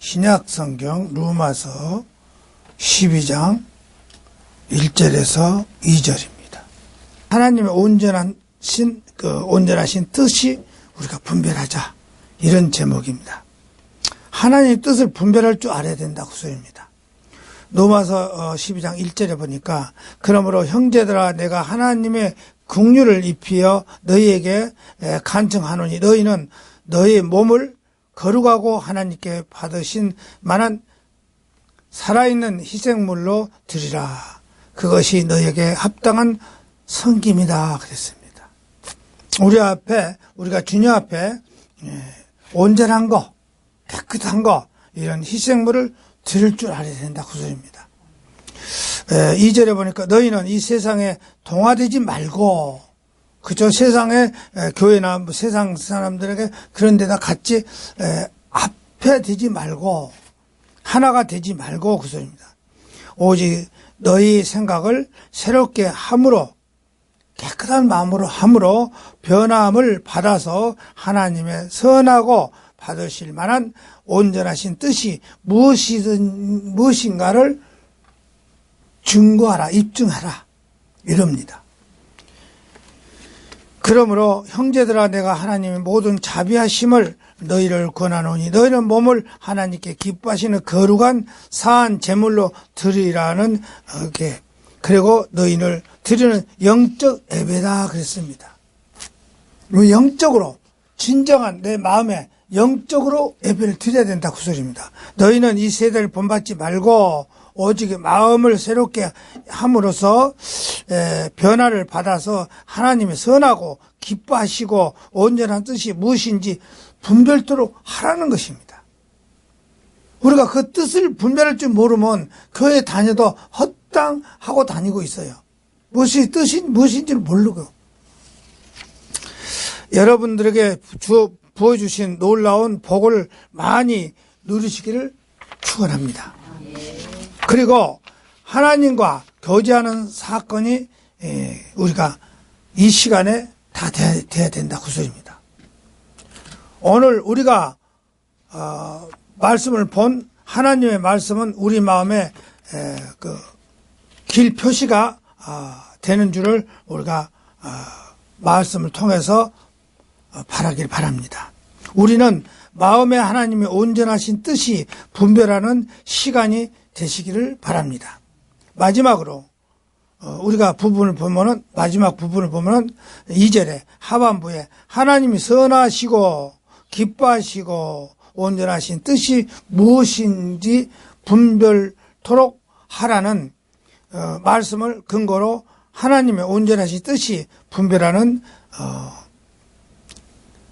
신약성경 로마서 12장 1절에서 2절입니다. 하나님의 온전하신 뜻이 우리가 분별하자, 이런 제목입니다. 하나님의 뜻을 분별할 줄 알아야 된다고 소리입니다. 로마서 12장 1절에 보니까 그러므로 형제들아 내가 하나님의 긍휼을 입히어 너희에게 간청하노니 너희는 너희 몸을 거룩하고 하나님께 받으신 만한 살아있는 희생물로 드리라. 그것이 너희에게 합당한 섬김이다 그랬습니다. 우리가 주님 앞에 온전한 거, 깨끗한 거, 이런 희생물을 드릴 줄 알아야 된다 그 소리입니다. 2절에 보니까 너희는 이 세상에 동화되지 말고, 그저 세상에 교회나 세상 사람들에게 그런 데다 같이 앞에 되지 말고, 하나가 되지 말고 그 소리입니다. 오직 너희 생각을 새롭게 함으로, 깨끗한 마음으로 함으로 변함을 받아서 하나님의 선하고 받으실 만한 온전하신 뜻이 무엇인가를 증거하라, 입증하라, 이럽니다. 그러므로 형제들아 내가 하나님의 모든 자비하심을 너희를 권하노니 너희는 몸을 하나님께 기뻐하시는 거룩한 사한 제물로 드리라는 게, 그리고 너희를 드리는 영적 예배다 그랬습니다. 영적으로, 진정한 내 마음에 영적으로 예배를 드려야 된다 그 소리입니다. 너희는 이 세대를 본받지 말고 오직 마음을 새롭게 함으로써 변화를 받아서 하나님의 선하고 기뻐하시고 온전한 뜻이 무엇인지 분별토록 하라는 것입니다. 우리가 그 뜻을 분별할 줄 모르면 교회 다녀도 헛당하고 다니고 있어요. 무엇이 뜻이 무엇인지를 모르고. 여러분들에게 부어주신 놀라운 복을 많이 누리시기를 축원합니다. 그리고 하나님과 교제하는 사건이 우리가 이 시간에 다 돼야 된다 그 소리입니다. 오늘 우리가 말씀을 본 하나님의 말씀은 우리 마음에 길 표시가 되는 줄을 우리가 말씀을 통해서 바라길 바랍니다. 우리는 마음에 하나님의 온전하신 뜻이 분별하는 시간이 되시기를 바랍니다. 마지막으로 우리가 마지막 부분을 보면은 2절에 하반부에 하나님이 선하시고 기뻐하시고 온전하신 뜻이 무엇인지 분별토록 하라는 말씀을 근거로 하나님의 온전하신 뜻이 분별하는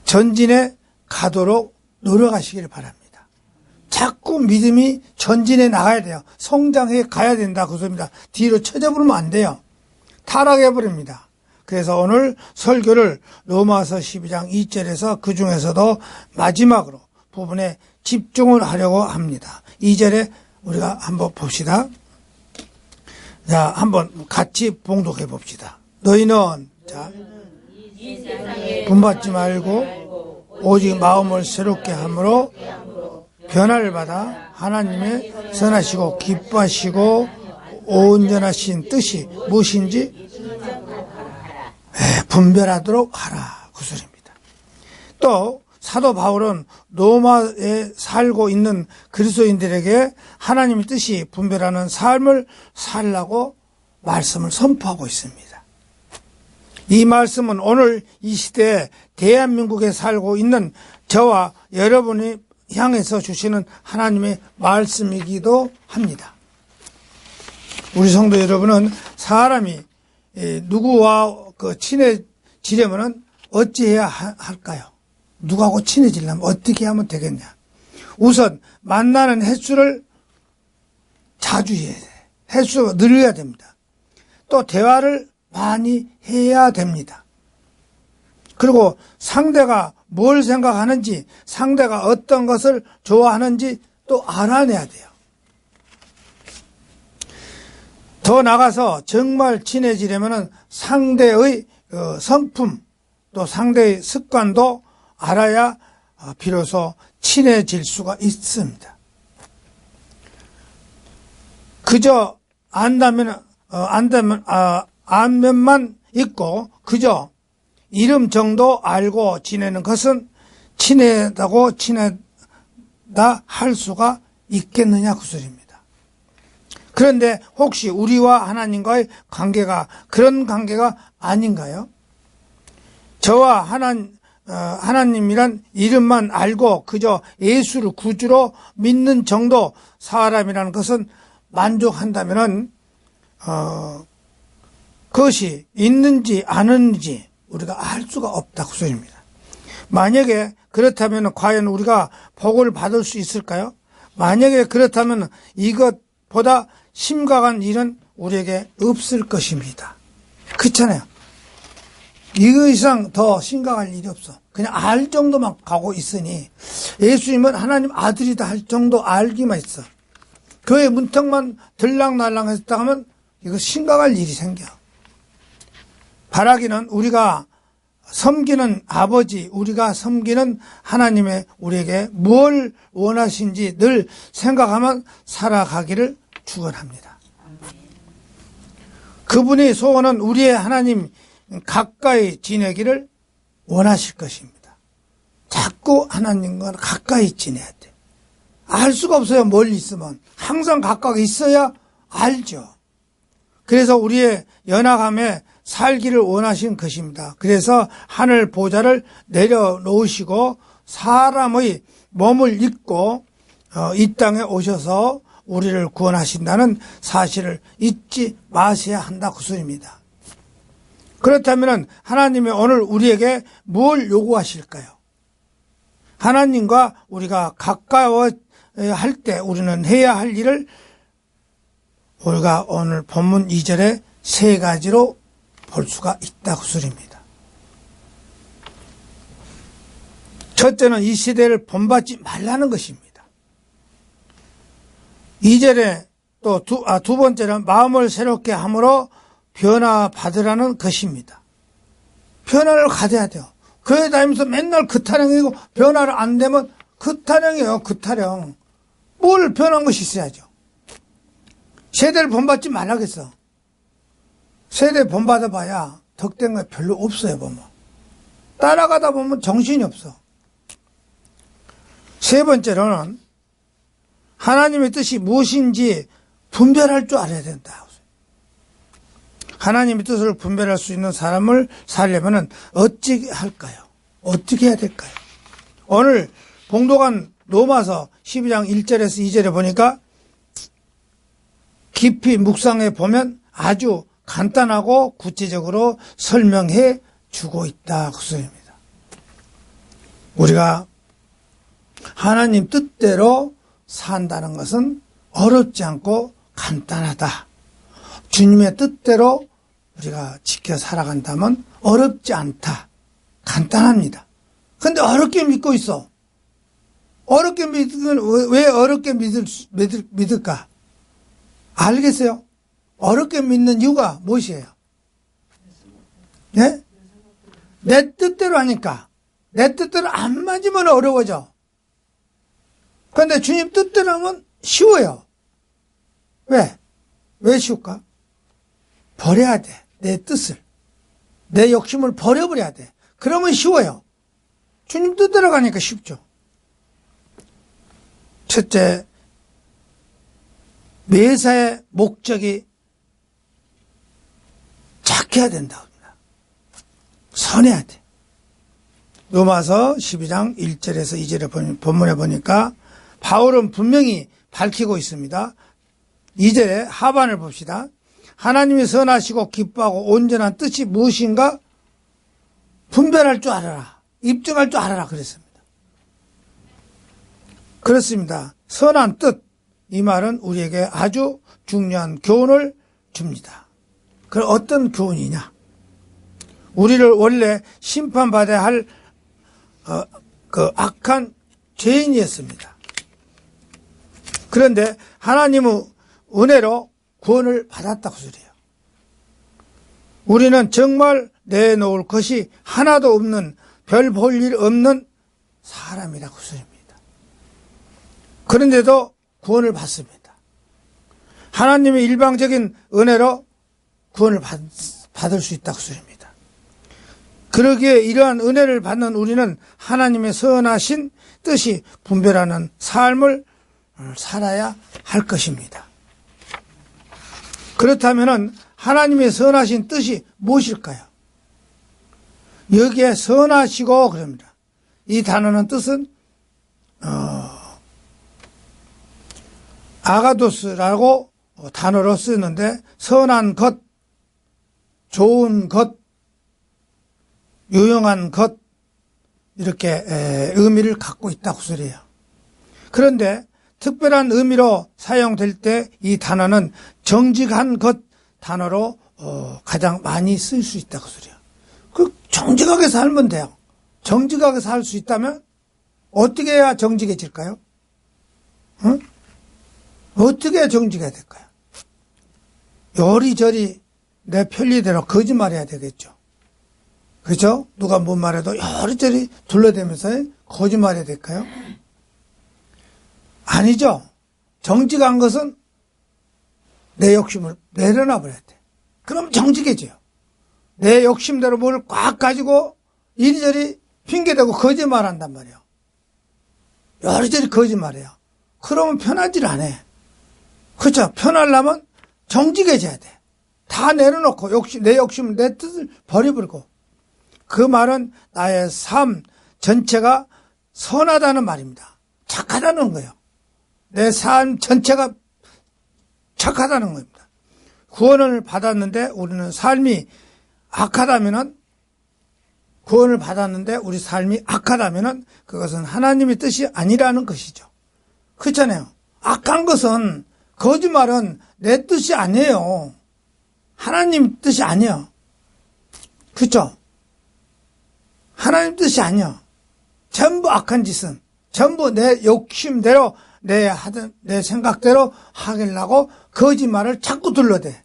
전진에 가도록 노력하시기를 바랍니다. 자꾸 믿음이 전진해 나가야 돼요. 성장해 가야 된다 그 소리입니다. 뒤로 쳐져버리면 안 돼요. 타락해버립니다. 그래서 오늘 설교를 로마서 12장 2절에서 그 중에서도 마지막으로 부분에 집중을 하려고 합니다. 2절에 우리가 한번 봅시다. 자, 한번 같이 봉독해 봅시다. 너희는 분받지 말고 오직 마음을 새롭게 함으로 변화를 받아 하나님의 선하시고 기뻐하시고 온전하신 뜻이 무엇인지 분별하도록 하라 그 소리입니다. 또 사도 바울은 로마에 살고 있는 그리스도인들에게 하나님의 뜻이 분별하는 삶을 살라고 말씀을 선포하고 있습니다. 이 말씀은 오늘 이 시대에 대한민국에 살고 있는 저와 여러분이 향해서 주시는 하나님의 말씀이기도 합니다. 우리 성도 여러분은 사람이 누구와 친해지려면 어찌해야 할까요? 누구하고 친해지려면 어떻게 하면 되겠냐? 우선 만나는 횟수를 자주 해야 돼. 횟수가 늘려야 됩니다. 또 대화를 많이 해야 됩니다. 그리고 상대가 뭘 생각하는지, 상대가 어떤 것을 좋아하는지 또 알아내야 돼요. 더 나가서 정말 친해지려면 상대의 성품, 또 상대의 습관도 알아야 비로소 친해질 수가 있습니다. 그저 안면만 있고 그저 이름 정도 알고 지내는 것은 친하다 할 수가 있겠느냐 그 소리입니다. 그런데 혹시 우리와 하나님과의 관계가 그런 관계가 아닌가요? 저와 하나님이란 이름만 알고 그저 예수를 구주로 믿는 정도 사람이라는 것은 만족한다면은 그것이 있는지 아는지 우리가 알 수가 없다 그 소리입니다. 만약에 그렇다면 과연 우리가 복을 받을 수 있을까요? 만약에 그렇다면 이것보다 심각한 일은 우리에게 없을 것입니다. 그렇잖아요. 이거 이상 더 심각할 일이 없어. 그냥 알 정도만 가고 있으니 예수님은 하나님 아들이다 할 정도 알기만 있어. 교회 문턱만 들락날락 했다 하면 이거 심각할 일이 생겨. 바라기는 우리가 섬기는 아버지, 우리가 섬기는 하나님의 우리에게 뭘 원하신지 늘 생각하면 살아가기를 축원합니다. 그분의 소원은 우리의 하나님 가까이 지내기를 원하실 것입니다. 자꾸 하나님과 가까이 지내야 돼. 알 수가 없어요. 멀리 있으면. 항상 가까이 있어야 알죠. 그래서 우리의 연약함에 살기를 원하신 것입니다. 그래서 하늘 보좌를 내려놓으시고 사람의 몸을 입고 이 땅에 오셔서 우리를 구원하신다는 사실을 잊지 마셔야 한다 그 소리입니다. 그렇다면 하나님이 오늘 우리에게 뭘 요구하실까요? 하나님과 우리가 가까워 할 때 우리는 해야 할 일을 우리가 오늘 본문 2절에 세 가지로 볼 수가 있다 그 소리입니다. 첫째는 이 시대를 본받지 말라는 것입니다. 2절에 또 두 번째는 마음을 새롭게 함으로 변화받으라는 것입니다. 변화를 가져야 돼요. 교회 다니면서 맨날 그 타령이고 변화를 안 되면 그 타령이에요. 그 타령. 뭘 변한 것이 있어야죠. 세대를 본받지 말라겠어. 세대 본받아봐야 덕된 거 별로 없어요. 보면 따라가다 보면 정신이 없어. 세 번째로는 하나님의 뜻이 무엇인지 분별할 줄 알아야 된다. 하나님의 뜻을 분별할 수 있는 사람을 살려면 어찌 할까요? 어떻게 해야 될까요? 오늘 봉독한 로마서 12장 1절에서 2절에 보니까 깊이 묵상해 보면 아주 간단하고 구체적으로 설명해 주고 있다 그 소리입니다. 우리가 하나님 뜻대로 산다는 것은 어렵지 않고 간단하다. 주님의 뜻대로 우리가 지켜 살아간다면 어렵지 않다. 간단합니다. 근데 어렵게 믿고 있어. 어렵게 믿으면 왜 어렵게 믿을까? 알겠어요? 어렵게 믿는 이유가 무엇이에요? 네? 내 뜻대로 하니까. 내 뜻대로 안 맞으면 어려워져. 그런데 주님 뜻대로 하면 쉬워요. 왜? 왜 쉬울까? 버려야 돼. 내 뜻을. 내 욕심을 버려버려야 돼. 그러면 쉬워요. 주님 뜻대로 가니까 쉽죠. 첫째, 매사의 목적이 착해야 된다고 합니다. 선해야 돼. 로마서 12장 1절에서 2절에 본문에 보니까 바울은 분명히 밝히고 있습니다. 2절에 하반을 봅시다. 하나님이 선하시고 기뻐하고 온전한 뜻이 무엇인가 분별할 줄 알아라. 입증할 줄 알아라 그랬습니다. 그렇습니다. 선한 뜻, 이 말은 우리에게 아주 중요한 교훈을 줍니다. 그럼 어떤 교훈이냐? 우리를 원래 심판받아야 할 그 악한 죄인이었습니다. 그런데 하나님의 은혜로 구원을 받았다고 소리예요. 우리는 정말 내놓을 것이 하나도 없는, 별 볼 일 없는 사람이라고 소리입니다. 그런데도 구원을 받습니다. 하나님의 일방적인 은혜로 구원을 받을 수 있다고 소리입니다. 그러기에 이러한 은혜를 받는 우리는 하나님의 선하신 뜻이 분별하는 삶을 살아야 할 것입니다. 그렇다면 하나님의 선하신 뜻이 무엇일까요? 여기에 선하시고 그럽니다. 이 단어는 뜻은 아가도스라고 단어로 쓰는데 선한 것, 좋은 것, 유용한 것 이렇게 의미를 갖고 있다고 소리해요. 그런데 특별한 의미로 사용될 때 이 단어는 정직한 것 단어로 가장 많이 쓸 수 있다고 소리해요. 그 정직하게 살면 돼요. 정직하게 살 수 있다면 어떻게 해야 정직해질까요? 응? 어떻게 해야 정직해야 될까요? 요리저리 내 편리대로 거짓말해야 되겠죠. 그렇죠? 누가 뭔 말해도 요리저리 둘러대면서 거짓말해야 될까요? 아니죠. 정직한 것은 내 욕심을 내려놔 버려야 돼. 그럼 정직해져요. 내 욕심대로 뭘 꽉 가지고 이리저리 핑계대고 거짓말한단 말이에요. 요리저리 거짓말해요. 그러면 편하지를 않아. 그렇죠? 편하려면 정직해져야 돼. 다 내려놓고 내 욕심, 내 뜻을 버려버리고. 그 말은 나의 삶 전체가 선하다는 말입니다. 착하다는 거예요. 내 삶 전체가 착하다는 겁니다. 구원을 받았는데 우리는 삶이 악하다면은 구원을 받았는데 우리 삶이 악하다면은 그것은 하나님의 뜻이 아니라는 것이죠. 그렇잖아요. 악한 것은 거짓말은 내 뜻이 아니에요. 하나님 뜻이 아니에요. 그렇죠? 하나님 뜻이 아니에요. 전부 악한 짓은 전부 내 욕심대로 내 생각대로 하려고 거짓말을 자꾸 둘러대.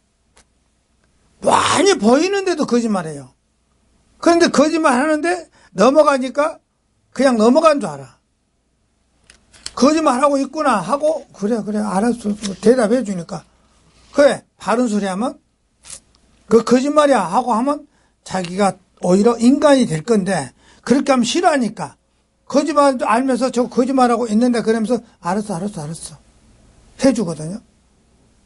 많이 보이는데도 거짓말해요. 그런데 거짓말 하는데 넘어가니까 그냥 넘어간 줄 알아. 거짓말하고 있구나 하고 그래 알았어 대답해 주니까 그래 바른 소리 하면 그 거짓말이야 하고 하면 자기가 오히려 인간이 될 건데 그렇게 하면 싫어하니까 거짓말도 알면서 저 거짓말하고 있는데 그러면서 알았어 해주거든요.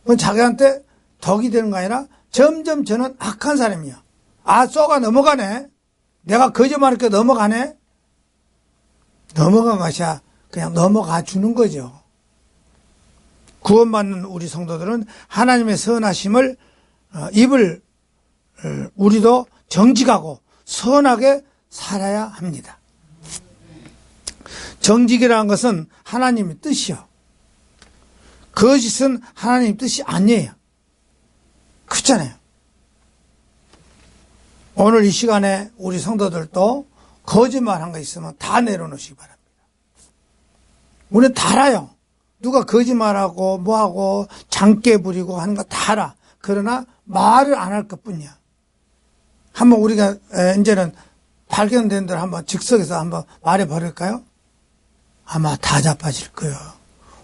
그건 자기한테 덕이 되는 거 아니라 점점 저는 악한 사람이야. 아 쏘가 넘어가네. 내가 거짓말하니까 넘어가네. 넘어간 것이야. 그냥 넘어가 주는 거죠. 구원받는 우리 성도들은 하나님의 선하심을 입을 우리도 정직하고 선하게 살아야 합니다. 정직이라는 것은 하나님의 뜻이요. 거짓은 하나님의 뜻이 아니에요. 그렇잖아요. 오늘 이 시간에 우리 성도들도 거짓말한 거 있으면 다 내려놓으시기 바랍니다. 우리는 다 알아요. 누가 거짓말하고 뭐하고 장깨 부리고 하는 거 다 알아. 그러나 말을 안 할 것뿐이야. 한번 우리가 이제는 발견된 대로 한번 즉석에서 한번 말해 버릴까요? 아마 다 자빠질 거예요.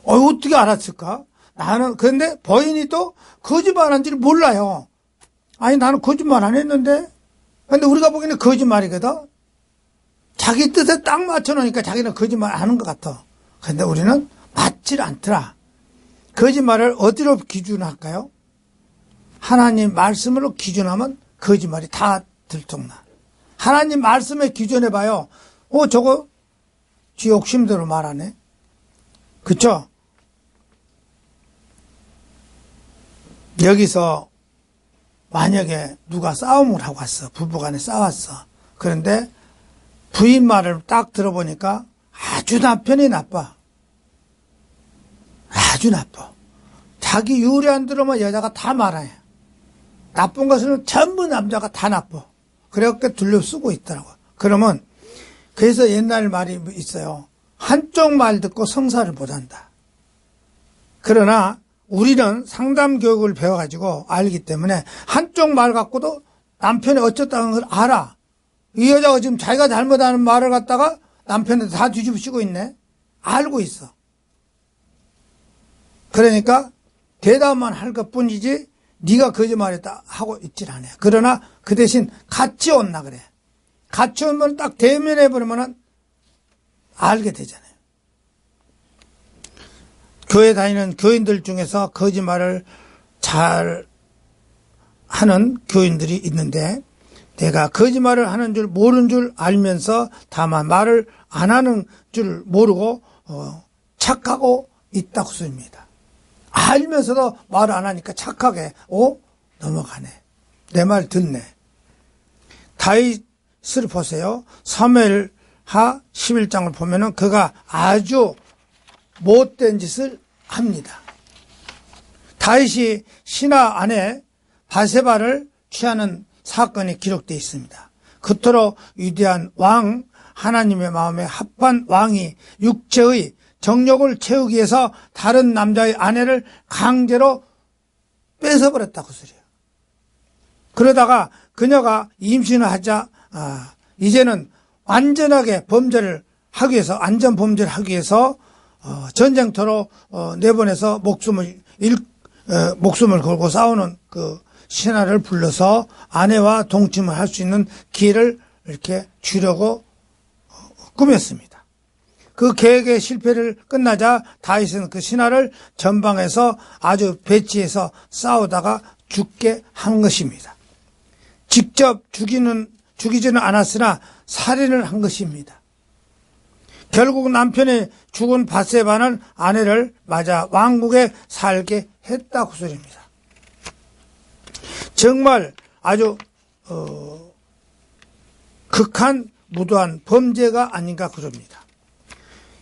어떻게 알았을까? 나는 그런데 본인이 또 거짓말한지를 몰라요. 아니 나는 거짓말 안 했는데 근데 우리가 보기에는 거짓말이거든. 자기 뜻에 딱 맞춰놓으니까 자기는 거짓말 하는 것 같아. 근데 우리는 맞질 않더라. 거짓말을 어디로 기준할까요? 하나님 말씀으로 기준하면 거짓말이 다 들통나. 하나님 말씀에 기준해봐요. 저거 지 욕심대로 말하네. 그쵸? 여기서 만약에 누가 싸움을 하고 왔어. 부부간에 싸웠어. 그런데 부인 말을 딱 들어보니까 아주 남편이 나빠. 아주 나빠. 자기 유리한 들으면 여자가 다 말아요. 나쁜 것은 전부 남자가 다 나빠. 그렇게 둘러쓰고 있더라고. 그러면 그래서 옛날 말이 있어요. 한쪽 말 듣고 성사를 못한다. 그러나 우리는 상담 교육을 배워가지고 알기 때문에 한쪽 말 갖고도 남편이 어쩌다는 걸 알아. 이 여자가 지금 자기가 잘못하는 말을 갖다가 남편한테 다 뒤집어 쓰고 있네. 알고 있어. 그러니까 대답만 할 것뿐이지 네가 거짓말했다 하고 있질 않아요. 그러나 그 대신 같이 온나 그래. 같이 오면 딱 대면해 버리면은 알게 되잖아요. 교회 다니는 교인들 중에서 거짓말을 잘 하는 교인들이 있는데 내가 거짓말을 하는 줄 모르는 줄 알면서 다만 말을 안 하는 줄 모르고 착하고 있다고 씁니다. 알면서도 말을 안 하니까 착하게 넘어가네. 내 말 듣네. 다윗을 보세요. 사무엘하 11장을 보면은 그가 아주 못된 짓을 합니다. 다윗이 신하 아내 바세바를 취하는 사건이 기록되어 있습니다. 그토록 위대한 왕, 하나님의 마음에 합한 왕이 육체의 정욕을 채우기 위해서 다른 남자의 아내를 강제로 뺏어버렸다고 소리예요. 그러다가 그녀가 임신을 하자 이제는 완전하게 범죄를 하기 위해서 안전 범죄를 하기 위해서 전쟁터로 내보내서 목숨을 걸고 싸우는 그 신하를 불러서 아내와 동침을 할 수 있는 기회를 이렇게 주려고 꾸몄습니다. 그 계획의 실패를 끝나자 다윗은 그 신하를 전방에서 아주 배치해서 싸우다가 죽게 한 것입니다. 직접 죽이지는 않았으나 살인을 한 것입니다. 결국 남편이 죽은 바세바는 아내를 맞아 왕국에 살게 했다고 소리입니다. 정말 아주 극한 무도한 범죄가 아닌가 그럽니다.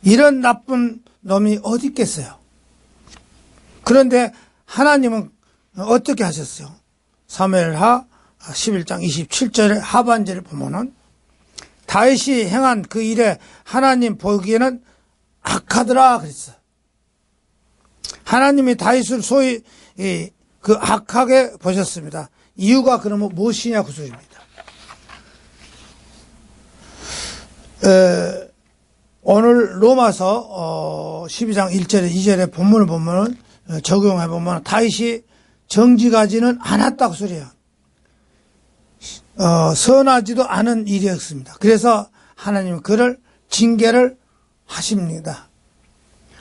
이런 나쁜 놈이 어디 있겠어요? 그런데 하나님은 어떻게 하셨어요? 사무엘하 11장 27절의 하반절을 보면은 다윗이 행한 그 일에 하나님 보기에는 악하더라 그랬어요. 하나님이 다윗을 소위 그 악하게 보셨습니다. 이유가 그러면 무엇이냐 그 소리입니다. 오늘 로마서 12장 1절에 2절에 본문을 보면 적용해 보면 다윗이 정직하지는 않았다고 소리예요. 선하지도 않은 일이었습니다. 그래서 하나님은 그를 징계를 하십니다.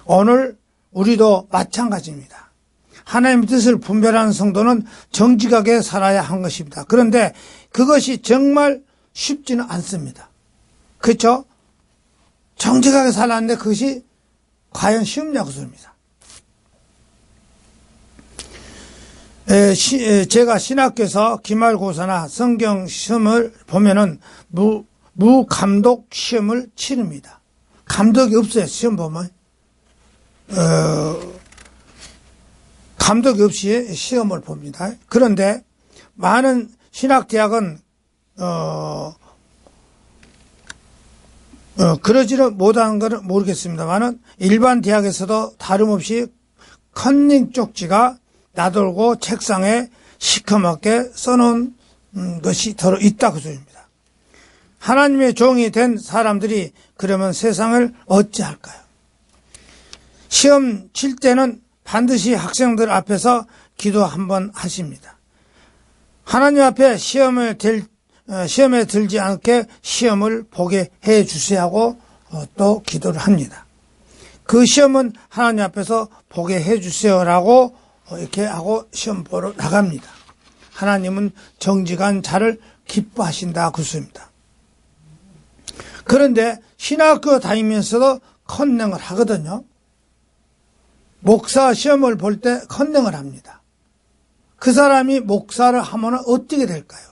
오늘 우리도 마찬가지입니다. 하나님의 뜻을 분별하는 성도는 정직하게 살아야 한 것입니다. 그런데 그것이 정말 쉽지는 않습니다. 그렇죠? 정직하게 살았는데 그것이 과연 쉽냐고 소리입니다. 제가 신학교에서 기말고사나 성경 시험을 보면은 무감독 시험을 치릅니다. 감독이 없어요. 시험 보면 감독이 없이 시험을 봅니다. 그런데 많은 신학대학은 그러지는 못한 것은 모르겠습니다만은 일반 대학에서도 다름없이 컨닝 쪽지가 나돌고 책상에 시커멓게 써놓은 것이 들어 있다고 소리입니다. 하나님의 종이 된 사람들이 그러면 세상을 어찌할까요? 시험 칠 때는 반드시 학생들 앞에서 기도 한번 하십니다. 하나님 앞에 시험에 들지 않게 시험을 보게 해 주세요 하고 또 기도를 합니다. 그 시험은 하나님 앞에서 보게 해 주세요라고 이렇게 하고 시험 보러 나갑니다. 하나님은 정직한 자를 기뻐하신다 그 소리입니다. 그런데 신학교 다니면서도 컨닝을 하거든요. 목사 시험을 볼 때 컨닝을 합니다. 그 사람이 목사를 하면 어떻게 될까요?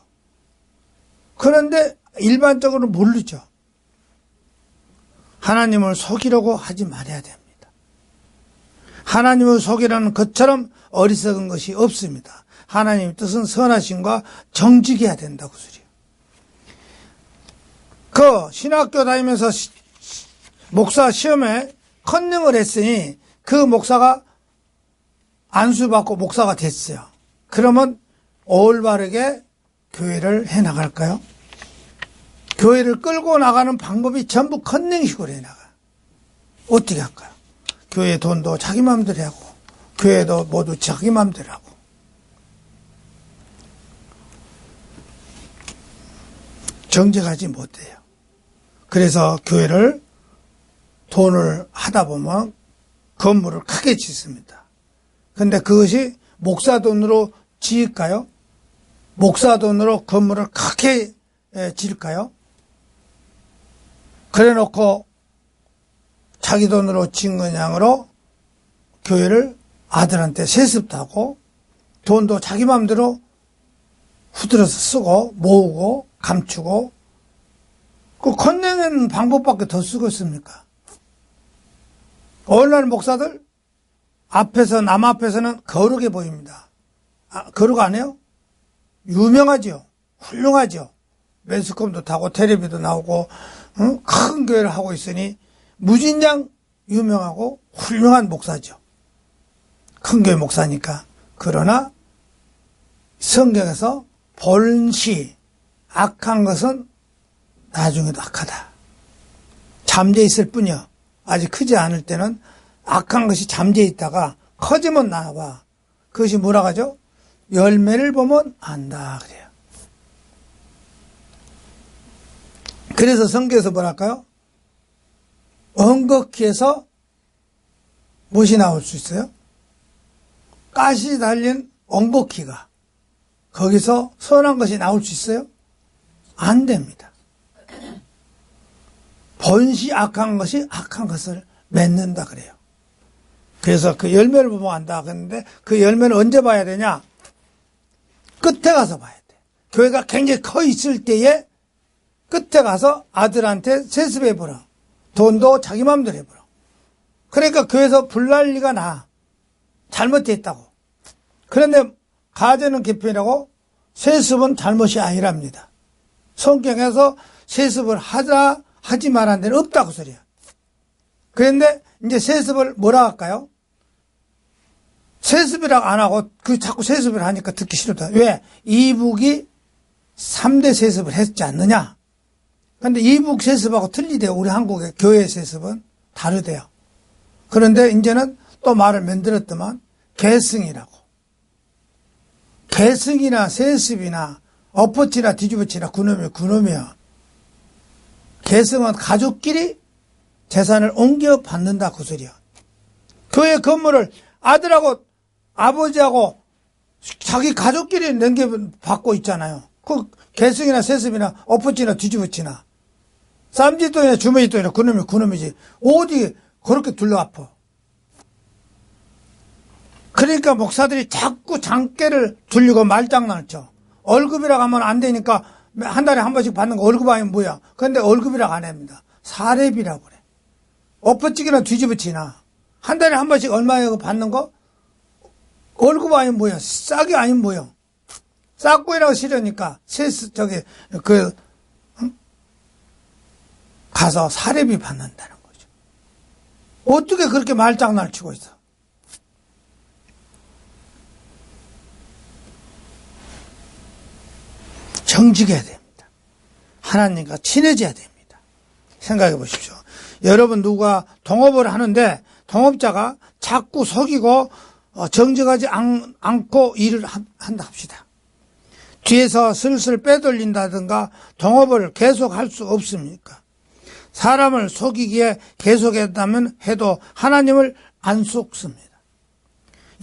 그런데 일반적으로 모르죠. 하나님을 속이려고 하지 말아야 됩니다. 하나님을 속이라는 것처럼 어리석은 것이 없습니다. 하나님의 뜻은 선하심과 정직해야 된다고 소리예요. 그 신학교 다니면서 목사 시험에 컨닝을 했으니 그 목사가 안수받고 목사가 됐어요. 그러면 올바르게 교회를 해나갈까요? 교회를 끌고 나가는 방법이 전부 컨닝식으로 해나가요. 어떻게 할까요? 교회 돈도 자기 마음대로 하고 교회도 모두 자기 맘대로 하고 정직하지 못해요. 그래서 교회를 돈을 하다 보면 건물을 크게 짓습니다. 근데 그것이 목사 돈으로 지을까요? 목사 돈으로 건물을 크게 지을까요? 그래 놓고 자기 돈으로 지은 거냥으로 교회를 아들한테 세습도 하고 돈도 자기 마음대로 후들어서 쓰고 모으고 감추고 그 건네는 방법밖에 더 쓰겠습니까? 오늘날 목사들 앞에서 남 앞에서는 거룩해 보입니다. 거룩 안 해요? 유명하죠. 훌륭하죠. 매스컴도 타고 텔레비도 나오고 큰 교회를 하고 있으니 무진장 유명하고 훌륭한 목사죠. 큰 교회 목사니까. 그러나 성경에서 본시 악한 것은 나중에도 악하다. 잠재 있을 뿐이요. 아직 크지 않을 때는 악한 것이 잠재 있다가 커지면 나와. 그것이 뭐라고 하죠? 열매를 보면 안다 그래요. 그래서 성경에서 뭐랄까요? 엉겅퀴에서 무엇이 나올 수 있어요? 가시 달린 엉겅퀴가 거기서 선한 것이 나올 수 있어요? 안 됩니다. 본시 악한 것이 악한 것을 맺는다 그래요. 그래서 그 열매를 보면 안다 그랬는데 그 열매는 언제 봐야 되냐? 끝에 가서 봐야 돼. 교회가 굉장히 커 있을 때에 끝에 가서 아들한테 세습해보라. 돈도 자기 마음대로 해보라. 그러니까 교회에서 불난리가 나. 잘못됐다고. 그런데 가제는 개편이라고 세습은 잘못이 아니랍니다. 성경에서 세습을 하지 말한 데는 없다고 소리야. 그런데 이제 세습을 뭐라 할까요? 세습이라고 안 하고 자꾸 세습을 하니까 듣기 싫다. 왜? 이북이 3대 세습을 했지 않느냐? 근데 이북 세습하고 틀리대요. 우리 한국의 교회 세습은 다르대요. 그런데 이제는 또 말을 만들었더만 계승이라고. 계승이나 세습이나 엎어치나 뒤집어치나 그놈이야. 계승은 가족끼리 재산을 옮겨 받는다 그 소리야. 교회 건물을 아들하고 아버지하고 자기 가족끼리 넘겨받고 있잖아요. 그 계승이나 세습이나 엎어치나 뒤집어치나 쌈짓돈이나 주머니돈이나 그놈이지. 어디 그렇게 둘러아파. 그러니까 목사들이 자꾸 장깨를 돌리고 말장난을 쳐. 월급이라고 하면 안 되니까 한 달에 한 번씩 받는 거 월급 아니면 뭐야. 그런데 월급이라고 안 합니다. 사례비라고 그래. 엎어치기나 뒤집어치나 한 달에 한 번씩 얼마에 받는 거 월급 아니면 뭐야. 싸게 아니면 뭐야. 싹구이라고 싫으니까 가서 사례비 받는다는 거죠. 어떻게 그렇게 말장난을 치고 있어. 정직해야 됩니다. 하나님과 친해져야 됩니다. 생각해 보십시오. 여러분 누가 동업을 하는데 동업자가 자꾸 속이고 정직하지 않고 일을 한다 합시다. 뒤에서 슬슬 빼돌린다든가 동업을 계속할 수 없습니까? 사람을 속이기에 계속했다면 해도 하나님을 안 속습니다.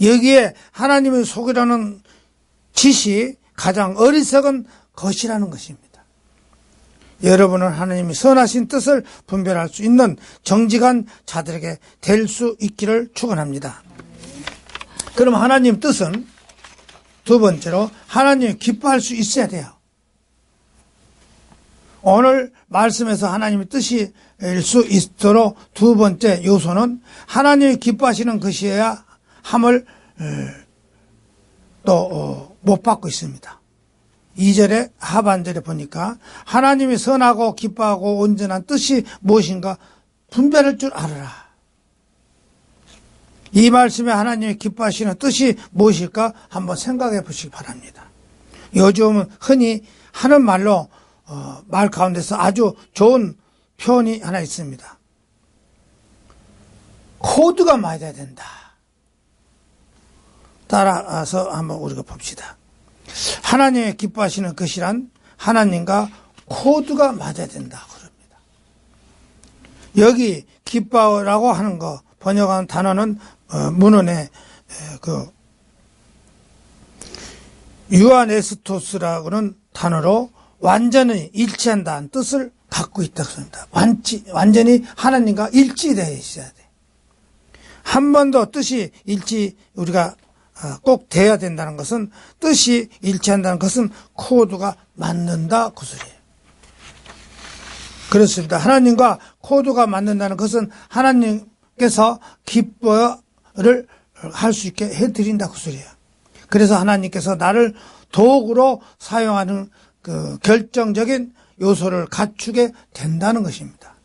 여기에 하나님을 속이라는 짓이 가장 어리석은 것이라는 것입니다. 여러분은 하나님이 선하신 뜻을 분별할 수 있는 정직한 자들에게 될 수 있기를 축원합니다. 그럼 하나님 뜻은 두 번째로 하나님이 기뻐할 수 있어야 돼요. 오늘 말씀에서 하나님의 뜻일 수 있도록 두 번째 요소는 하나님이 기뻐하시는 것이어야 함을 또 못 받고 있습니다. 2절에 하반절에 보니까 하나님이 선하고 기뻐하고 온전한 뜻이 무엇인가 분별할 줄 알아라. 이 말씀에 하나님이 기뻐하시는 뜻이 무엇일까 한번 생각해 보시기 바랍니다. 요즘은 흔히 하는 말로 말 가운데서 아주 좋은 표현이 하나 있습니다. 코드가 맞아야 된다. 따라서 한번 우리가 봅시다. 하나님의 기뻐하시는 것이란 하나님과 코드가 맞아야 된다 그럽니다. 여기 기뻐라고 하는 거 번역한 단어는 문헌에 그 유아네스토스라고는 단어로 완전히 일치한다는 뜻을 갖고 있다고 합니다. 완전히 하나님과 일치되어 있어야 돼. 한 번도 뜻이 우리가 꼭 돼야 된다는 것은, 뜻이 일치한다는 것은 코드가 맞는다 그 소리예요. 그렇습니다. 하나님과 코드가 맞는다는 것은 하나님께서 기뻐를 할 수 있게 해드린다 그 소리예요. 그래서 하나님께서 나를 도구로 사용하는 그 결정적인 요소를 갖추게 된다는 것입니다.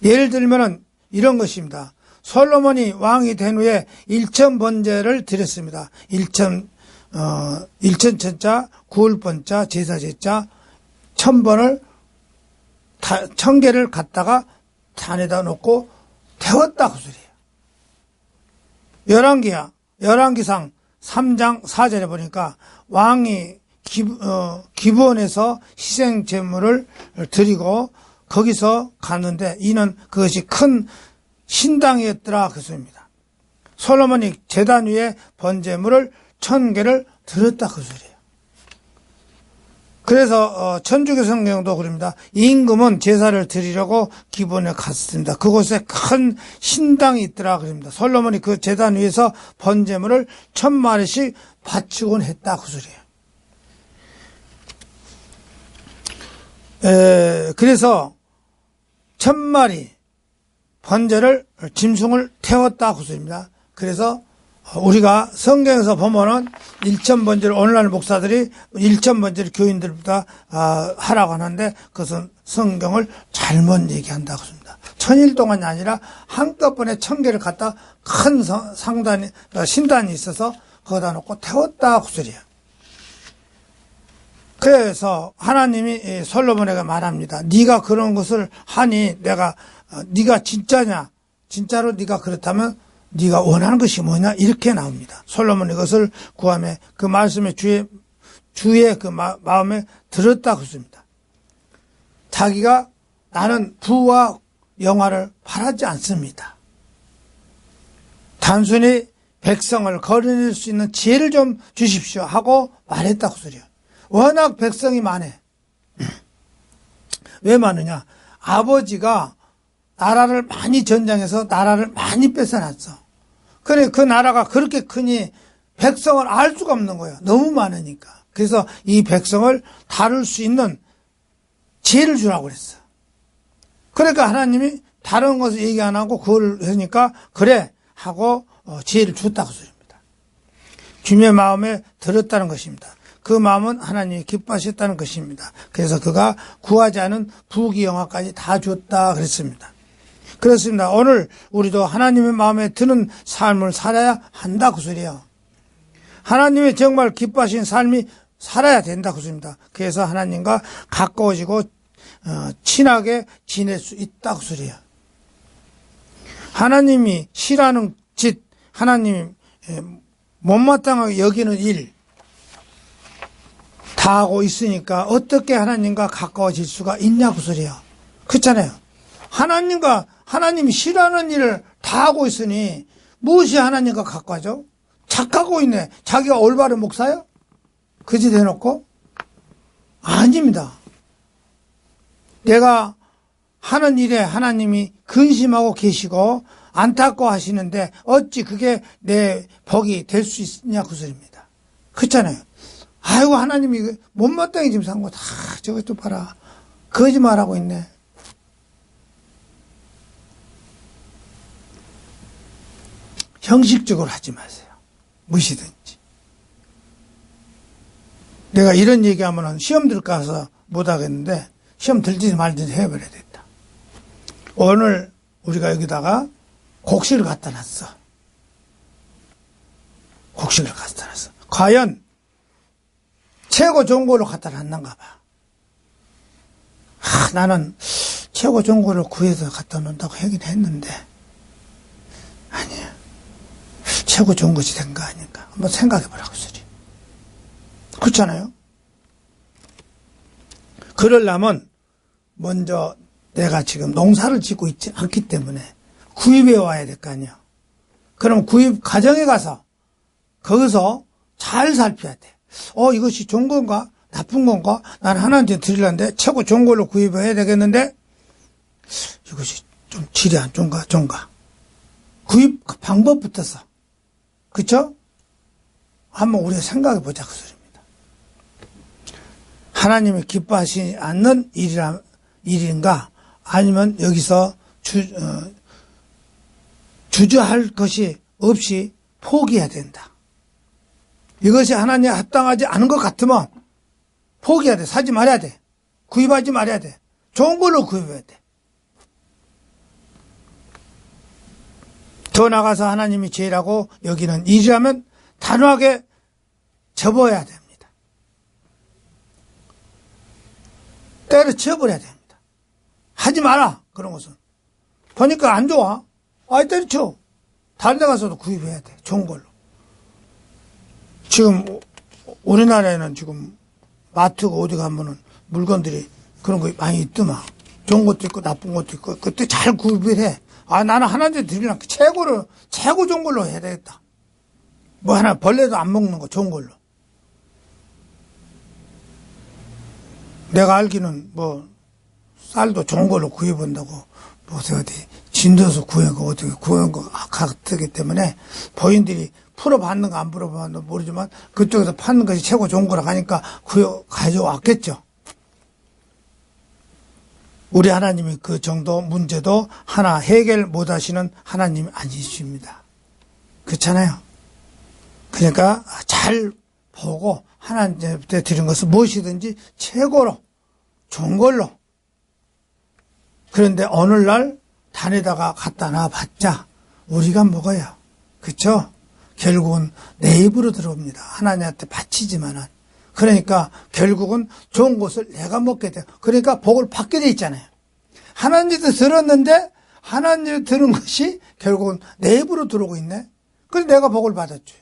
예를 들면은 이런 것입니다. 솔로몬이 왕이 된 후에 1000번제를 드렸습니다. 1000천자, 9월번자, 제사제자 1000번을 1000개를 갖다가 단에다 놓고 태웠다 그 소리예요. 열왕기상 3장 4절에 보니까 왕이 기브온에서 희생 제물을 드리고 거기서 갔는데 이는 그것이 큰 신당이었더라 그 소리입니다. 솔로몬이 제단 위에 번제물을 1000개를 드렸다 그 소리예요. 그래서 천주교 성경도 그럽니다. 임금은 제사를 드리려고 기브온에 갔습니다. 그곳에 큰 신당이 있더라 그럽니다. 솔로몬이 그 제단 위에서 번제물을 1000마리씩 바치곤 했다 그 소리예요. 그래서 1000마리 번제를 짐승을 태웠다 그 소리입니다. 그래서 우리가 성경에서 보면은 1000번제를 오늘날 목사들이 1000번제를 교인들보다 하라고 하는데 그것은 성경을 잘못 얘기한다 그 소리입니다. 1000일 동안이 아니라 한꺼번에 1000개를 갖다 큰 신단이 있어서 거기다 놓고 태웠다 그 소리예요. 그래서 하나님이 솔로몬에게 말합니다. 네가 그런 것을 하니 네가 진짜냐? 진짜로 네가 그렇다면 네가 원하는 것이 뭐냐? 이렇게 나옵니다. 솔로몬이 그것을 구하며 그 말씀에 주의 그 마음에 들었다 그랬습니다. 자기가 나는 부와 영화를 바라지 않습니다. 단순히 백성을 거느릴 수 있는 지혜를 좀 주십시오 하고 말했다 그 소리예요. 워낙 백성이 많네. 왜 많으냐? 아버지가 나라를 많이 전장해서 나라를 많이 뺏어놨어. 그래 그 나라가 그렇게 크니 백성을 알 수가 없는 거예요. 너무 많으니까. 그래서 이 백성을 다룰 수 있는 지혜를 주라고 그랬어. 그러니까 하나님이 다른 것을 얘기 안 하고 그걸 하니까 그래 하고 지혜를 줬다고 소리입니다. 주님의 마음에 들었다는 것입니다. 그 마음은 하나님이 기뻐하셨다는 것입니다. 그래서 그가 구하지 않은 부귀영화까지 다 줬다 그랬습니다. 그렇습니다. 오늘 우리도 하나님의 마음에 드는 삶을 살아야 한다 그 소리예요. 하나님이 정말 기뻐하신 삶이 살아야 된다 그 소리입니다. 그래서 하나님과 가까워지고 친하게 지낼 수 있다 그 소리예요. 하나님이 싫어하는 짓, 하나님이 못마땅하게 여기는 일 다 하고 있으니까 어떻게 하나님과 가까워질 수가 있냐 그 소리예요. 그렇잖아요. 하나님이 싫어하는 일을 다 하고 있으니 무엇이 하나님과 가까워져? 착하고 있네. 자기가 올바른 목사야? 그 짓 해놓고? 아닙니다. 내가 하는 일에 하나님이 근심하고 계시고 안타까워 하시는데 어찌 그게 내 복이 될 수 있냐 그 소리입니다. 그렇잖아요. 아이고 하나님이 못마땅히 지금 산 거 다 저것도 봐라. 거짓말하고 있네. 형식적으로 하지 마세요. 무엇이든지. 내가 이런 얘기하면 시험 들까 해서 못하겠는데 시험 들지 말든지 해버려야 된다. 오늘 우리가 여기다가 곡식을 갖다 놨어. 곡식을 갖다 놨어. 과연 최고 좋은 거로 갖다 놨는가 봐. 나는 최고 좋은 거를 구해서 갖다 놓는다고 하긴 했는데 아니야. 최고 좋은 것이 된 거 아닌가. 한번 생각해 보라고 소리. 그렇잖아요? 그러려면 먼저 내가 지금 농사를 짓고 있지 않기 때문에 구입해 와야 될 거 아니야. 그럼 구입 가정에 가서 거기서 잘 살펴야 돼. 이것이 좋은 건가? 나쁜 건가? 난 하나님한테 드리려는데 최고 좋은 걸로 구입해야 되겠는데 이것이 좀 질이 안 좋은가? 좋은가? 구입 방법부터서. 그쵸? 한번 우리가 생각해 보자 그 소리입니다. 하나님이 기뻐하시지 않는 일인가? 아니면 여기서 주저할 것이 없이 포기해야 된다. 이것이 하나님에 합당하지 않은 것 같으면 포기해야 돼. 사지 말아야 돼. 구입하지 말아야 돼. 좋은 걸로 구입해야 돼. 더 나가서 하나님이 죄라고 여기는 일이라면 단호하게 접어야 됩니다. 때려쳐버려야 됩니다. 하지 마라. 그런 것은. 보니까 안 좋아. 때려쳐. 다른 데 가서도 구입해야 돼. 좋은 걸로. 지금 우리나라에는 지금 마트가 어디 가면은 물건들이 그런 거 많이 있더만. 좋은 것도 있고 나쁜 것도 있고 그때 잘 구입을 해. 나는 하나님한테 드리려면 최고 좋은 걸로 해야 되겠다. 뭐 하나 벌레도 안 먹는 거 좋은 걸로. 내가 알기는 뭐 쌀도 좋은 걸로 구입한다고 어디 진도에서 구한 거 어떻게 구한 거 같기 때문에 본인들이 풀어봤는 거 안 풀어봤는 거 모르지만 그쪽에서 파는 것이 최고 좋은 거라 하니까 가져왔겠죠. 우리 하나님이 그 정도 문제도 하나 해결 못 하시는 하나님이 아니십니다. 그렇잖아요. 그러니까 잘 보고 하나님한테 드린 것은 무엇이든지 최고로 좋은 걸로. 그런데 오늘날 단에다가 갖다 놔봤자 우리가 먹어요. 그렇죠? 결국은 내 입으로 들어옵니다. 하나님한테 바치지만은. 그러니까 결국은 좋은 것을 내가 먹게 돼요. 그러니까 복을 받게 돼 있잖아요. 하나님한테 들었는데 하나님한테 들은 것이 결국은 내 입으로 들어오고 있네. 그래서 내가 복을 받았죠.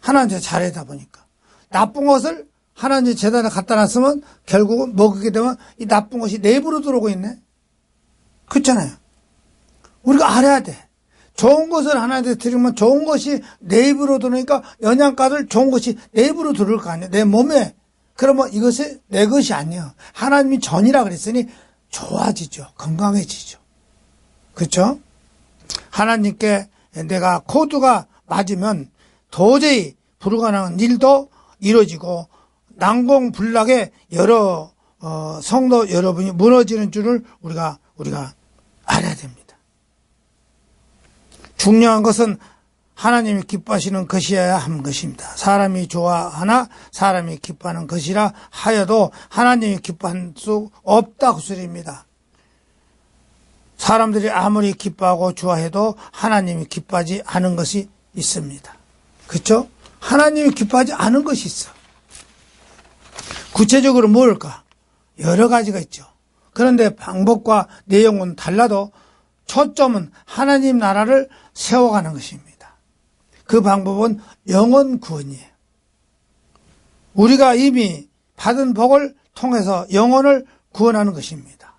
하나님한테 잘하다 보니까. 나쁜 것을 하나님 재단에 갖다 놨으면 결국은 먹게 되면 이 나쁜 것이 내 입으로 들어오고 있네. 그렇잖아요. 우리가 알아야 돼. 좋은 것을 하나님한테 드리면 좋은 것이 내 입으로 들어오니까 영양가를 좋은 것이 내 입으로 들어올 거 아니에요. 내 몸에. 그러면 이것이 내 것이 아니에요. 하나님이 전이라 그랬으니 좋아지죠. 건강해지죠. 그렇죠? 하나님께 내가 코드가 맞으면 도저히 불가능한 일도 이루어지고 난공불락의 여러 성도 여러분이 무너지는 줄을 우리가 알아야 됩니다. 중요한 것은 하나님이 기뻐하시는 것이어야 하는 것입니다. 사람이 좋아하나 사람이 기뻐하는 것이라 하여도 하나님이 기뻐할 수 없다 그 소리입니다. 사람들이 아무리 기뻐하고 좋아해도 하나님이 기뻐하지 않은 것이 있습니다. 그렇죠? 하나님이 기뻐하지 않은 것이 있어. 구체적으로 뭘까? 여러 가지가 있죠. 그런데 방법과 내용은 달라도 초점은 하나님 나라를 세워가는 것입니다. 그 방법은 영혼 구원이에요. 우리가 이미 받은 복을 통해서 영혼을 구원하는 것입니다.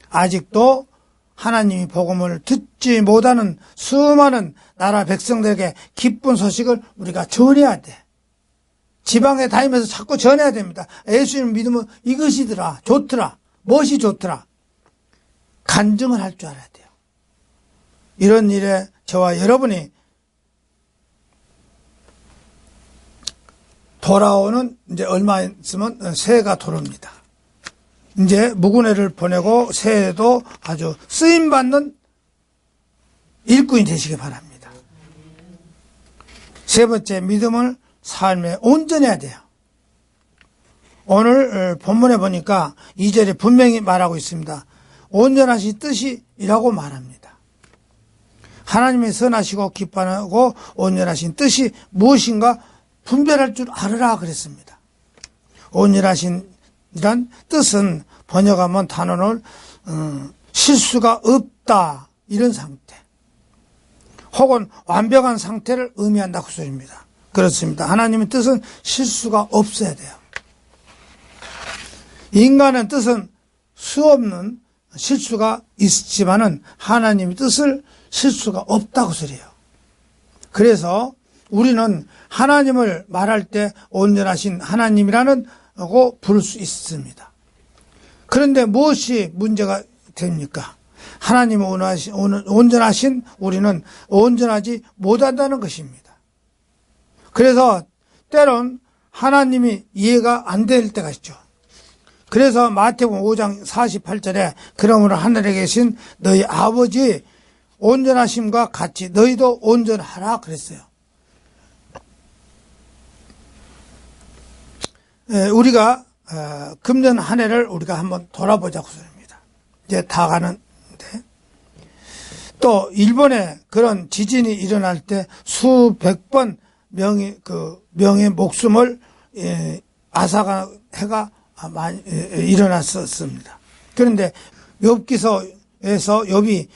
아직도 하나님이 복음을 듣지 못하는 수많은 나라 백성들에게 기쁜 소식을 우리가 전해야 돼. 지방에 다니면서 자꾸 전해야 됩니다. 예수님 믿으면 이것이더라, 좋더라, 무엇이 좋더라. 간증을 할 줄 알아야 돼요. 이런 일에 저와 여러분이 돌아오는 이제 얼마 있으면 새해가 돌아옵니다. 이제 묵은해를 보내고 새해에도 아주 쓰임받는 일꾼이 되시기 바랍니다. 세 번째, 믿음을 삶에 온전해야 돼요. 오늘 본문에 보니까 2절에 분명히 말하고 있습니다. 온전하신 뜻이라고 말합니다. 하나님이 선하시고 기뻐하고 온전하신 뜻이 무엇인가 분별할 줄 알으라 그랬습니다. 온전하신 이란 뜻은 번역하면 단어를 실수가 없다 이런 상태 혹은 완벽한 상태를 의미한다 그 소리입니다. 그렇습니다. 하나님의 뜻은 실수가 없어야 돼요. 인간의 뜻은 수없는 실수가 있지만은 하나님의 뜻을 실수가 없다고 소리해요. 그래서 우리는 하나님을 말할 때 온전하신 하나님이라는 고 부를 수 있습니다. 그런데 무엇이 문제가 됩니까? 하나님은 온전하신 우리는 온전하지 못한다는 것입니다. 그래서 때론 하나님이 이해가 안 될 때가 있죠. 그래서 마태복음 5장 48절에 그러므로 하늘에 계신 너희 아버지의 온전하심과 같이 너희도 온전하라 그랬어요. 우리가 금년 한 해를 우리가 한번 돌아보자고 소리입니다. 이제 다 가는데 또 일본에 그런 지진이 일어날 때 수백 번 명의 목숨을 앗아가해가 많이 일어났었습니다. 그런데 욥기서에서 욥이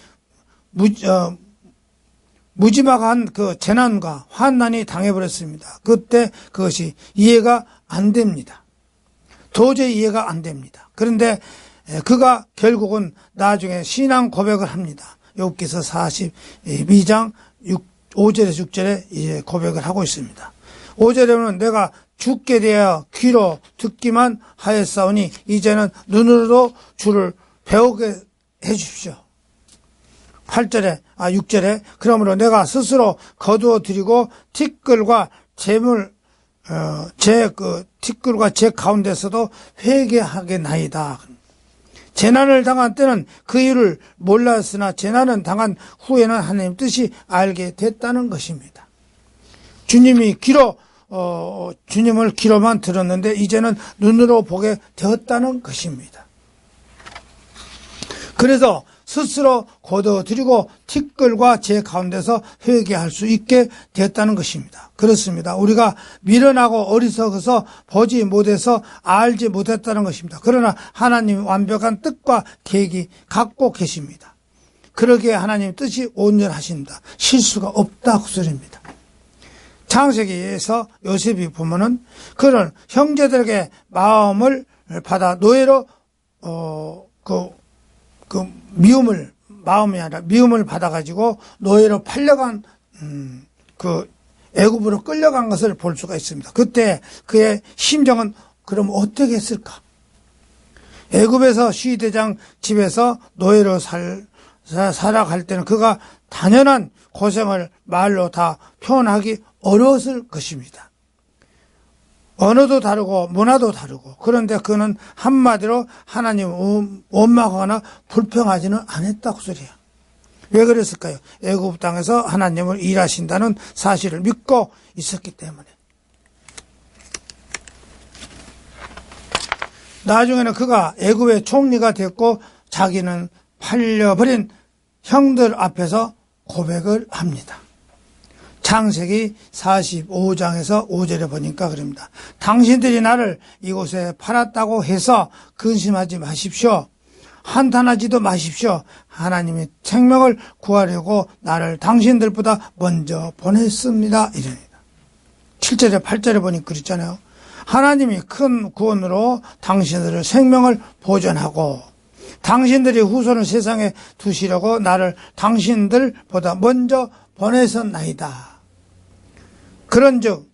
무지막한 그 재난과 환난이 당해버렸습니다. 그때 그것이 이해가 안 됩니다. 도저히 이해가 안 됩니다. 그런데 그가 결국은 나중에 신앙 고백을 합니다. 욥기서 42장 5절에서 6절에 이제 고백을 하고 있습니다. 5절에는 내가 죽게 되어 귀로 듣기만 하였사오니 이제는 눈으로도 주를 배우게 해주십시오. 6절에 그러므로 내가 스스로 거두어 드리고 티끌과 티끌과 제 가운데서도 회개하겠나이다. 재난을 당한 때는 그 이유를 몰랐으나 재난은 당한 후에는 하나님 뜻이 알게 됐다는 것입니다. 주님을 귀로만 들었는데 이제는 눈으로 보게 되었다는 것입니다. 그래서 스스로 거둬들이고 티끌과 제 가운데서 회개할 수 있게 되었다는 것입니다. 그렇습니다. 우리가 미련하고 어리석어서 보지 못해서 알지 못했다는 것입니다. 그러나 하나님 완벽한 뜻과 계획이 갖고 계십니다. 그러기에 하나님 뜻이 온전하십니다. 실수가 없다고 소리입니다. 창세기에서 요셉이 보면은 그런 형제들에게 마음을 받아 노예로 미움을 받아가지고 노예로 팔려간 애굽으로 끌려간 것을 볼 수가 있습니다. 그때 그의 심정은 그럼 어떻게 했을까? 애굽에서 시대장 집에서 노예로 살아갈 때는 그가 당연한 고생을 말로 다 표현하기 어려웠을 것입니다. 언어도 다르고 문화도 다르고 그런데 그는 한마디로 하나님을 원망하거나 불평하지는 않았다고 소리야. 왜 그랬을까요? 애굽 땅에서 하나님을 일하신다는 사실을 믿고 있었기 때문에. 나중에는 그가 애굽의 총리가 됐고 자기는 팔려버린 형들 앞에서 고백을 합니다. 창세기 45장에서 5절에 보니까 그럽니다. 당신들이 나를 이곳에 팔았다고 해서 근심하지 마십시오. 한탄하지도 마십시오. 하나님이 생명을 구하려고 나를 당신들보다 먼저 보냈습니다. 이럽니다. 7절에 8절에 보니까 그랬잖아요. 하나님이 큰 구원으로 당신들의 생명을 보존하고 당신들이 후손을 세상에 두시려고 나를 당신들보다 먼저 보내셨나이다. 그런즉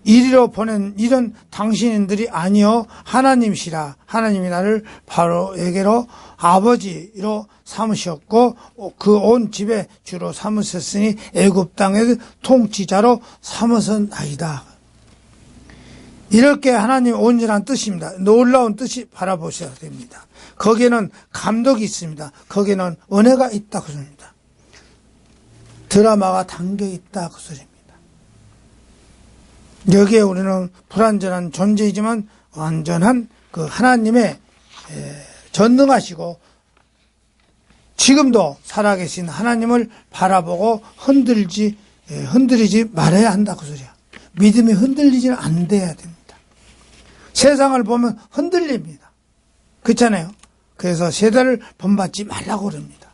이리로 보낸 일은 당신들이 아니요 하나님이시라. 하나님이 나를 바로에게로 아버지로 삼으셨고 그 온 집의 주로 삼으셨으니 애굽 땅의 통치자로 삼으셨나이다. 이렇게 하나님의 온전한 뜻입니다. 놀라운 뜻이 바라보셔야 됩니다. 거기에는 감독이 있습니다. 거기에는 은혜가 있다고 소리입니다. 드라마가 담겨 있다고 소리입니다. 여기에 우리는 불완전한 존재이지만 완전한 그 하나님의 전능하시고 지금도 살아계신 하나님을 바라보고 흔들리지 말아야 한다고 소리야. 믿음이 흔들리지는 안 돼야 됩니다. 세상을 보면 흔들립니다. 그렇잖아요. 그래서 세대를 본받지 말라고 그럽니다.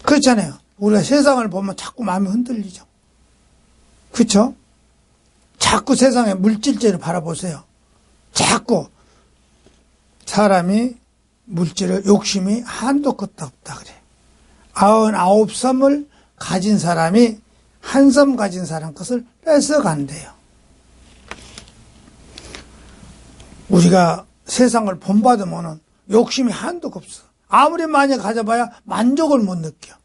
그렇잖아요. 우리가 세상을 보면 자꾸 마음이 흔들리죠. 그쵸? 자꾸 세상의 물질제를 바라보세요. 자꾸 사람이 물질을 욕심이 한도 끝도 없다 그래. 99섬을 가진 사람이 한 섬 가진 사람 것을 뺏어간대요. 우리가 세상을 본받으면 욕심이 한도가 없어. 아무리 많이 가져봐야 만족을 못 느껴.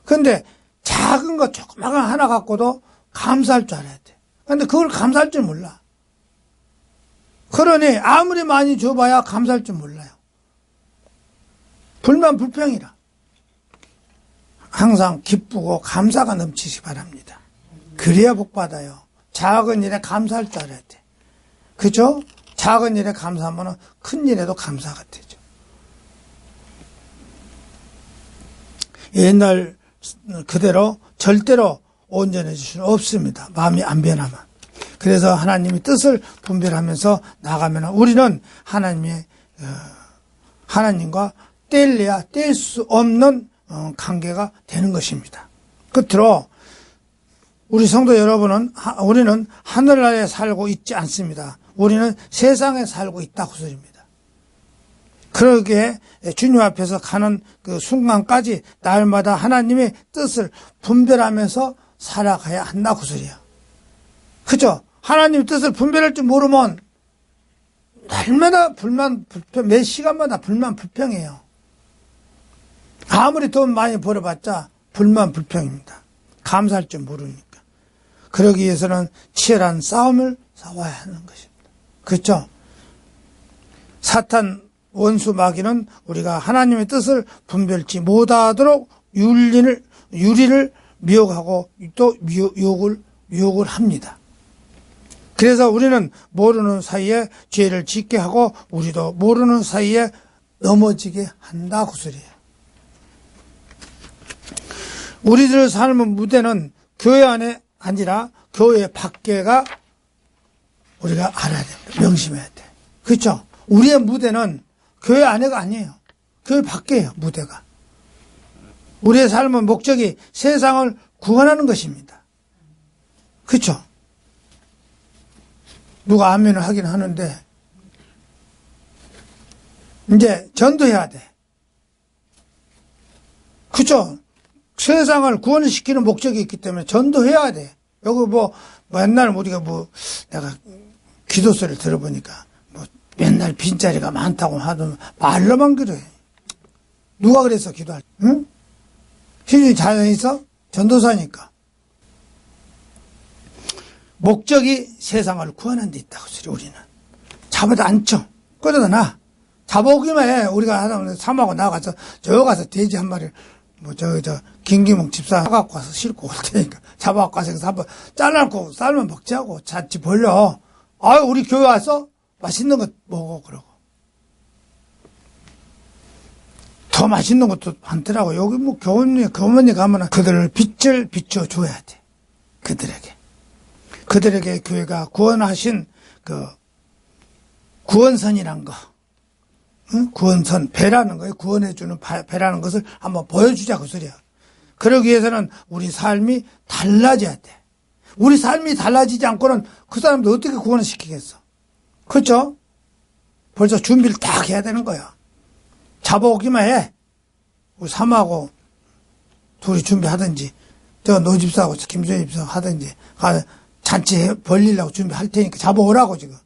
근데 작은 거 조그마한 하나 갖고도 감사할 줄 알아야 돼. 근데 그걸 감사할 줄 몰라. 그러니 아무리 많이 줘봐야 감사할 줄 몰라요. 불만 불평이라. 항상 기쁘고 감사가 넘치시기 바랍니다. 그래야 복 받아요. 작은 일에 감사할 줄 알아야 돼. 그죠? 작은 일에 감사하면 큰 일에도 감사가 되죠. 옛날 그대로 절대로 온전해질 수는 없습니다. 마음이 안 변하면. 그래서 하나님의 뜻을 분별하면서 나가면 우리는 하나님과 뗄래야 뗄 수 없는 관계가 되는 것입니다. 끝으로 우리 성도 여러분은 우리는 하늘나라에 살고 있지 않습니다. 우리는 세상에 살고 있다고 소리입니다. 그러기에 주님 앞에서 가는 그 순간까지 날마다 하나님의 뜻을 분별하면서 살아가야 한다고 소리야. 그죠? 하나님의 뜻을 분별할 줄 모르면 날마다 불만 불평, 몇 시간마다 불만 불평해요. 아무리 돈 많이 벌어봤자 불만 불평입니다. 감사할 줄 모르니까. 그러기 위해서는 치열한 싸움을 싸워야 하는 것입니다. 그렇죠? 사탄 원수 마귀는 우리가 하나님의 뜻을 분별치 못하도록 유리를 미혹하고 또 유혹을 합니다. 그래서 우리는 모르는 사이에 죄를 짓게 하고 우리도 모르는 사이에 넘어지게 한다 그 소리예요. 우리들 삶의 무대는 교회 안에 아니라 교회 밖에가 우리가 알아야 됩니다. 명심해야 돼. 그렇죠? 우리의 무대는 교회 안에가 아니에요. 교회 밖에요. 무대가. 우리의 삶의 목적이 세상을 구원하는 것입니다. 그렇죠? 누가 아멘을 하긴 하는데 이제 전도해야 돼. 그렇죠? 세상을 구원시키는 목적이 있기 때문에 전도해야 돼. 여기 맨날 우리가 내가 기도 소리를 들어보니까 맨날 빈자리가 많다고 하던 말로만 그래. 누가 그랬어 기도할 때? 응? 시중에 자연 있어? 전도사니까. 목적이 세상을 구하는 데 있다고 소리 우리는. 잡아도 안 쳐. 끌어다 놔. 잡아오기만 해. 우리가 하다 삼하고 나가서 저 가서 돼지 한 마리를 김기몽 집사 갖고 와서 싣고 올 테니까 잡아갖고 와서 한번 잘라놓고 쌀면 먹자고 자취 벌려. 아유 우리 교회 와서 맛있는 거 먹어 그러고. 더 맛있는 것도 많더라고. 여기 교원리 가면은 그들을 빛을 비춰줘야 돼. 그들에게 교회가 구원하신 그 구원선이란 거. 응? 구원선, 배라는 거예요. 구원해주는 배라는 것을 한번 보여주자, 그 소리야. 그러기 위해서는 우리 삶이 달라져야 돼. 우리 삶이 달라지지 않고는 그 사람도 어떻게 구원을 시키겠어? 그렇죠? 벌써 준비를 딱 해야 되는 거야. 잡아오기만 해. 우리 사모하고 둘이 준비하든지, 노 집사하고 김조희 집사하고 하든지, 잔치 벌리려고 준비할 테니까 잡아오라고 지금.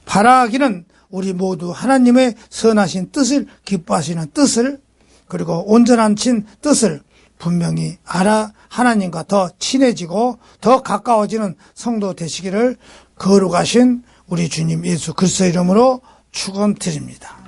바라기는 우리 모두 하나님의 선하신 뜻을 기뻐하시는 뜻을 그리고 온전한 뜻을 분명히 알아 하나님과 더 친해지고 더 가까워지는 성도 되시기를 거룩하신 우리 주님 예수 그리스도 이름으로 축원드립니다.